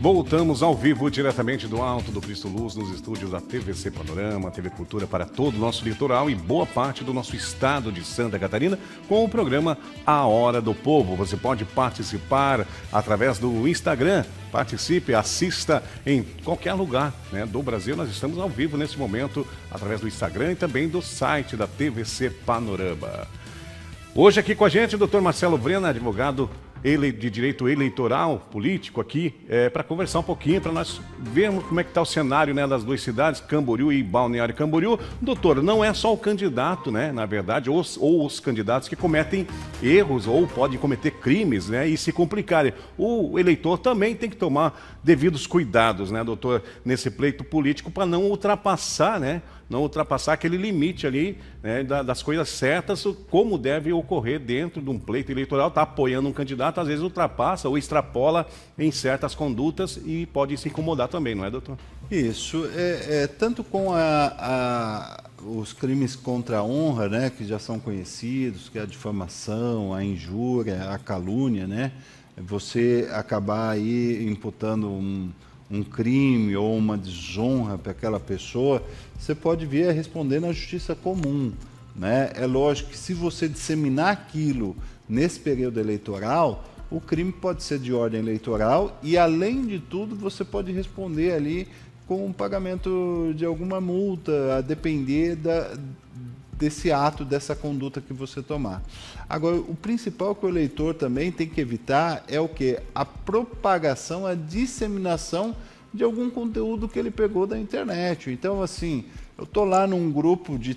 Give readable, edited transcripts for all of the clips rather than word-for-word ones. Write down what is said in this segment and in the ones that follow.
Voltamos ao vivo, diretamente do Alto do Cristo Luz, nos estúdios da TVC Panorama, TV Cultura para todo o nosso litoral e boa parte do nosso estado de Santa Catarina, com o programa A Hora do Povo. Você pode participar através do Instagram, participe, assista em qualquer lugar, né, do Brasil. Nós estamos ao vivo nesse momento, através do Instagram e também do site da TVC Panorama. Hoje aqui com a gente o Dr. Marcelo Vrena, advogado de direito eleitoral, político aqui, para conversar um pouquinho, para nós vermos como é que está o cenário, né, das duas cidades, Camboriú e Balneário Camboriú. Doutor, não é só o candidato, né, na verdade, ou os candidatos que cometem erros ou podem cometer crimes, né, e se complicarem. O eleitor também tem que tomar devidos cuidados, né, doutor, nesse pleito político, para não ultrapassar, né, não ultrapassar aquele limite ali, né, das coisas certas, como deve ocorrer dentro de um pleito eleitoral. Está apoiando um candidato, às vezes ultrapassa ou extrapola em certas condutas e pode se incomodar também, não é, doutor? Isso, tanto com os crimes contra a honra, né, que já são conhecidos, que é a difamação, a injúria, a calúnia, né, você acabar aí imputando um crime ou uma desonra para aquela pessoa, você pode vir a responder na justiça comum, né? É lógico que se você disseminar aquilo nesse período eleitoral, o crime pode ser de ordem eleitoral e, além de tudo, você pode responder ali com o pagamento de alguma multa, a depender desse ato, dessa conduta que você tomar. Agora, o principal que o eleitor também tem que evitar é o quê? A propagação, a disseminação de algum conteúdo que ele pegou da internet. Então, assim, eu estou lá num grupo de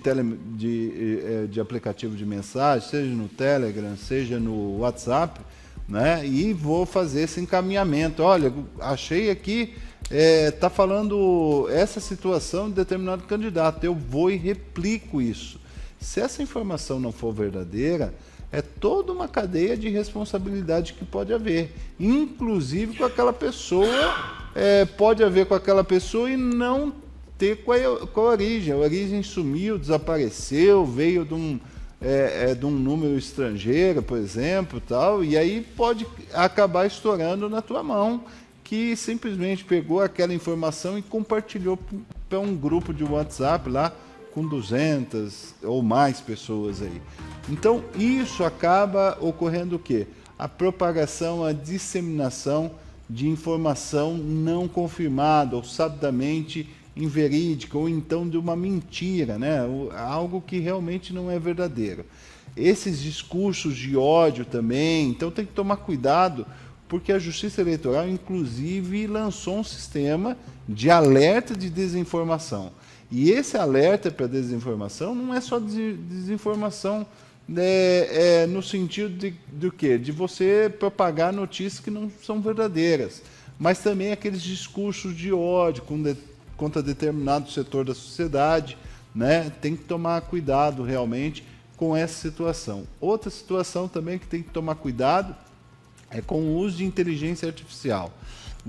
aplicativo de mensagem, seja no Telegram, seja no WhatsApp, né, e vou fazer esse encaminhamento. Olha, achei aqui, está falando essa situação de determinado candidato, eu vou e replico isso. Se essa informação não for verdadeira, é toda uma cadeia de responsabilidade que pode haver, inclusive com aquela pessoa, pode haver com aquela pessoa e não ter qual a origem. A origem sumiu, desapareceu, veio de um número estrangeiro, por exemplo, tal, e aí pode acabar estourando na tua mão, que simplesmente pegou aquela informação e compartilhou para um grupo de WhatsApp lá, com 200 ou mais pessoas aí. Então, isso acaba ocorrendo o quê? A propagação, a disseminação de informação não confirmada ou sabidamente inverídica, ou então de uma mentira, né? Algo que realmente não é verdadeiro. Esses discursos de ódio também, então tem que tomar cuidado, porque a Justiça Eleitoral, inclusive, lançou um sistema de alerta de desinformação. E esse alerta para desinformação não é só desinformação no sentido do quê? De você propagar notícias que não são verdadeiras, mas também aqueles discursos de ódio contra determinado setor da sociedade, né? Tem que tomar cuidado realmente com essa situação. Outra situação também que tem que tomar cuidado é com o uso de inteligência artificial.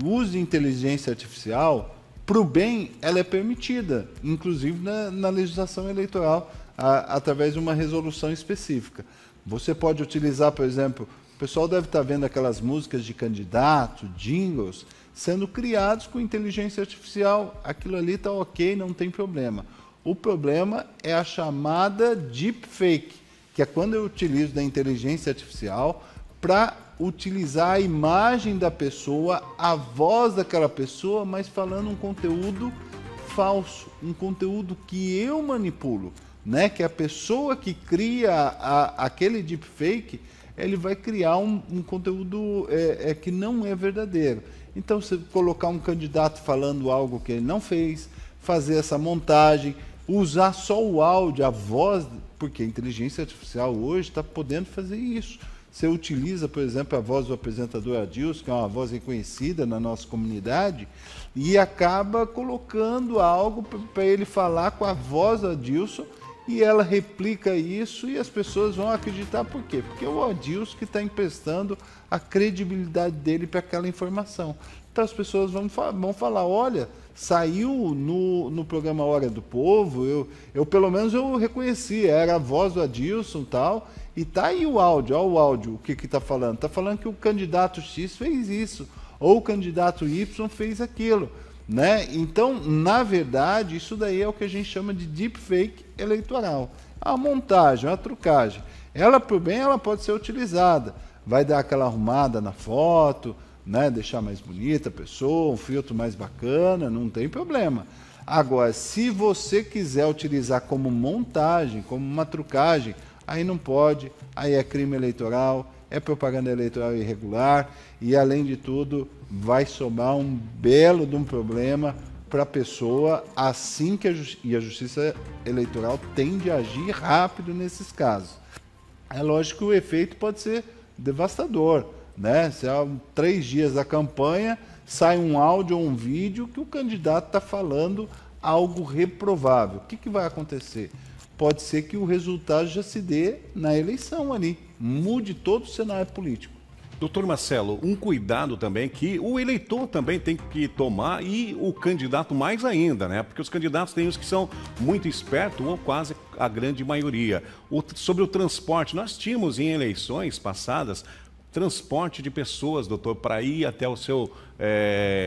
O uso de inteligência artificial, para o bem, ela é permitida, inclusive na legislação eleitoral, através de uma resolução específica. Você pode utilizar, por exemplo, o pessoal deve estar vendo aquelas músicas de candidato, jingles, sendo criados com inteligência artificial. Aquilo ali está ok, não tem problema. O problema é a chamada deepfake, que é quando eu utilizo da inteligência artificial para utilizar a imagem da pessoa, a voz daquela pessoa, mas falando um conteúdo falso, um conteúdo que eu manipulo, né? Que a pessoa que cria aquele deepfake, ele vai criar um conteúdo que não é verdadeiro. Então, você colocar um candidato falando algo que ele não fez, fazer essa montagem, usar só o áudio, a voz, porque a inteligência artificial hoje está podendo fazer isso. Você utiliza, por exemplo, a voz do apresentador Adilson, que é uma voz reconhecida na nossa comunidade, e acaba colocando algo para ele falar com a voz do Adilson, e ela replica isso e as pessoas vão acreditar. Por quê? Porque é o Adilson que está emprestando a credibilidade dele para aquela informação. Então as pessoas vão falar, olha, saiu no programa Hora do Povo, eu pelo menos eu reconheci, era a voz do Adilson e tal, e tá aí o áudio, olha o áudio, o que está falando? Está falando que o candidato X fez isso. ou o candidato Y fez aquilo, né? Então, na verdade, isso daí é o que a gente chama de deepfake eleitoral. A montagem, a trucagem. Ela, por bem, ela pode ser utilizada. Vai dar aquela arrumada na foto, né? Deixar mais bonita a pessoa, um filtro mais bacana, não tem problema. Agora, se você quiser utilizar como montagem, como uma trucagem, aí não pode, aí é crime eleitoral, é propaganda eleitoral irregular e, além de tudo, vai somar um belo de um problema para a pessoa, assim que a Justiça Eleitoral tende a agir rápido nesses casos. É lógico que o efeito pode ser devastador, né? Se há 3 dias da campanha, sai um áudio ou um vídeo que o candidato está falando algo reprovável. O que vai acontecer? Pode ser que o resultado já se dê na eleição ali, mude todo o cenário político. Doutor Marcelo, um cuidado também que o eleitor também tem que tomar e o candidato mais ainda, né? Porque os candidatos têm os que são muito espertos, ou quase a grande maioria. Sobre o transporte, nós tínhamos em eleições passadas transporte de pessoas, doutor, para ir até o seu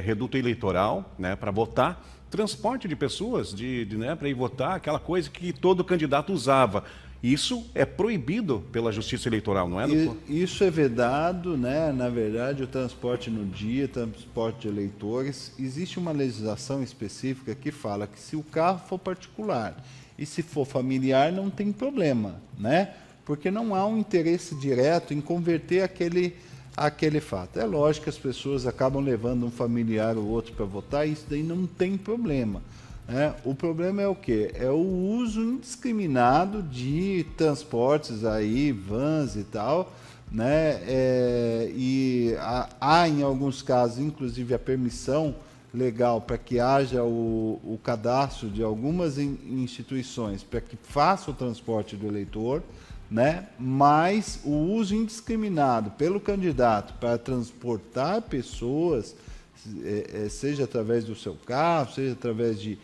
reduto eleitoral, né, para votar. Transporte de pessoas né, para ir votar, aquela coisa que todo candidato usava. Isso é proibido pela Justiça Eleitoral, não é, doutor? Isso é vedado, né? Na verdade, o transporte no dia, transporte de eleitores, existe uma legislação específica que fala que se o carro for particular e se for familiar, não tem problema, né? Porque não há um interesse direto em converter aquele fato. É lógico que as pessoas acabam levando um familiar ou outro para votar, e isso daí não tem problema. O problema é o quê? É o uso indiscriminado de transportes aí, vans e tal, né? E há em alguns casos, inclusive, a permissão legal para que haja o cadastro de algumas instituições para que faça o transporte do eleitor, né? Mas o uso indiscriminado pelo candidato para transportar pessoas, seja através do seu carro, seja através de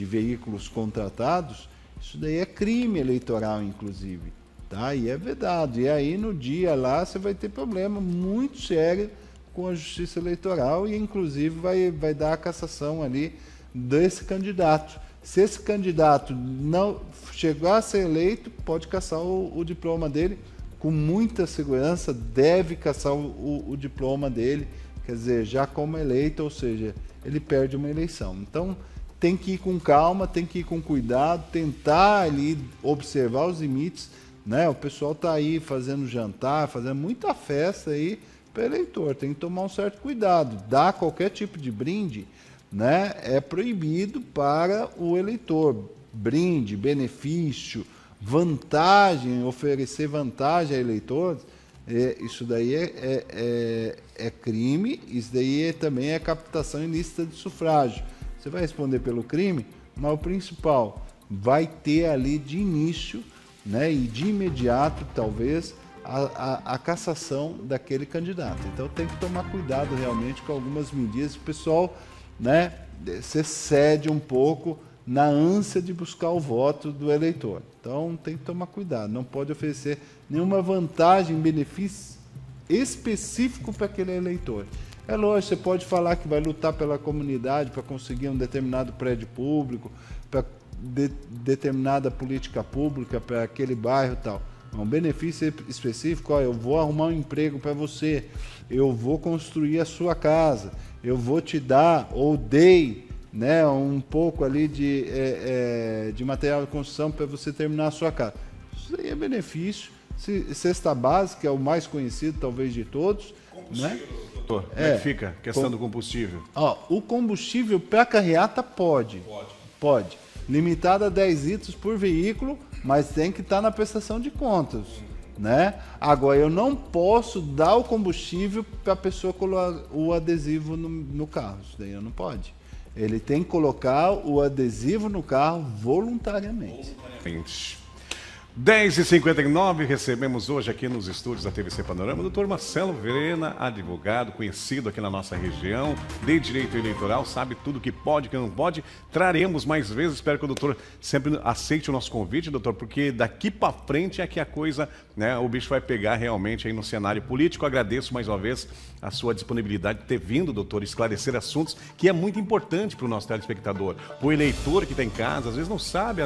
veículos contratados, isso daí é crime eleitoral, inclusive, tá? E é vedado. E aí, no dia lá, você vai ter problema muito sério com a Justiça Eleitoral e, inclusive, vai dar a cassação ali desse candidato. Se esse candidato não chegar a ser eleito, pode cassar o diploma dele com muita segurança, deve cassar o diploma dele, quer dizer, já como eleito, ou seja, ele perde uma eleição. Então, tem que ir com calma, tem que ir com cuidado, tentar ali observar os limites, né? O pessoal está aí fazendo jantar, fazendo muita festa aí para eleitor, tem que tomar um certo cuidado. Dar qualquer tipo de brinde, né, é proibido para o eleitor. Brinde, benefício, vantagem, oferecer vantagem a eleitores, isso daí é crime, isso daí também é captação ilícita de sufrágio. Você vai responder pelo crime, mas o principal, vai ter ali de início, né, e de imediato, talvez, a cassação daquele candidato. Então tem que tomar cuidado realmente com algumas medidas. O pessoal, né, se cede um pouco na ânsia de buscar o voto do eleitor. Então tem que tomar cuidado, não pode oferecer nenhuma vantagem, benefício específico para aquele eleitor. É lógico, você pode falar que vai lutar pela comunidade para conseguir um determinado prédio público, para determinada política pública para aquele bairro e tal. Um benefício específico, ó, eu vou arrumar um emprego para você, eu vou construir a sua casa, eu vou te dar, ou dei, né, um pouco ali de material de construção para você terminar a sua casa. Isso aí é benefício. Cesta básica é o mais conhecido, talvez, de todos. Né? Doutor, como é que fica a questão do combustível? Ó, o combustível para carreata pode. Limitado a 10 litros por veículo, mas tem que estar na prestação de contas. Né? Agora, eu não posso dar o combustível para a pessoa colocar o adesivo no carro. Isso daí eu não pode. Ele tem que colocar o adesivo no carro voluntariamente. 10h59, recebemos hoje aqui nos estúdios da TVC Panorama o Dr. Marcelo Verena, advogado conhecido aqui na nossa região, de direito eleitoral, sabe tudo que pode, que não pode. Traremos mais vezes, espero que o doutor sempre aceite o nosso convite, doutor, porque daqui para frente é que a coisa, né, o bicho vai pegar realmente aí no cenário político. Agradeço mais uma vez a sua disponibilidade de ter vindo, doutor, esclarecer assuntos que é muito importante para o nosso telespectador, para o eleitor que está em casa, às vezes não sabe,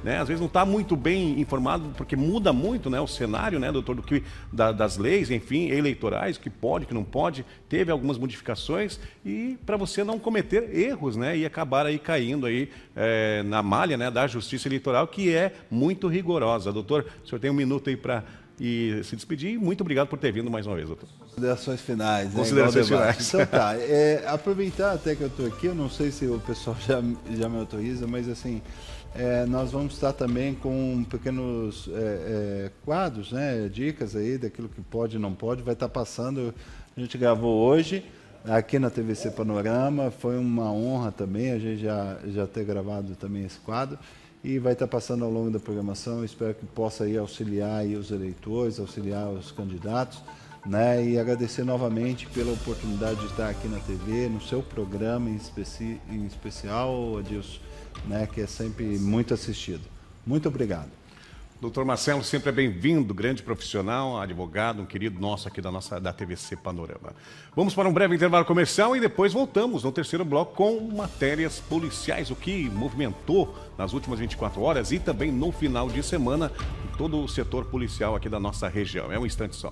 né, às vezes não está muito bem informado, porque muda muito, né, o cenário, né, doutor, das leis, enfim, eleitorais, o que pode, o que não pode, teve algumas modificações, e para você não cometer erros, né, e acabar aí caindo aí na malha, né, da justiça eleitoral, que é muito rigorosa. Doutor, o senhor tem um minuto aí para se despedir. Muito obrigado por ter vindo mais uma vez, doutor. Considerações finais. Considerações finais. Então tá, aproveitar até que eu estou aqui, eu não sei se o pessoal já me autoriza, mas assim, nós vamos estar também com pequenos quadros, né, dicas aí daquilo que pode e não pode, vai estar passando. A gente gravou hoje aqui na TVC Panorama, foi uma honra também a gente já ter gravado também esse quadro, e vai estar passando ao longo da programação. Espero que possa aí auxiliar aí os eleitores, auxiliar os candidatos, né, e agradecer novamente pela oportunidade de estar aqui na TV, no seu programa em especial, Adilson, né, que é sempre muito assistido. Muito obrigado. Doutor Marcelo, sempre é bem-vindo, grande profissional, advogado, um querido nosso aqui da TVC Panorama. Vamos para um breve intervalo comercial e depois voltamos no terceiro bloco com matérias policiais, o que movimentou nas últimas 24 horas e também no final de semana todo o setor policial aqui da nossa região. É um instante só.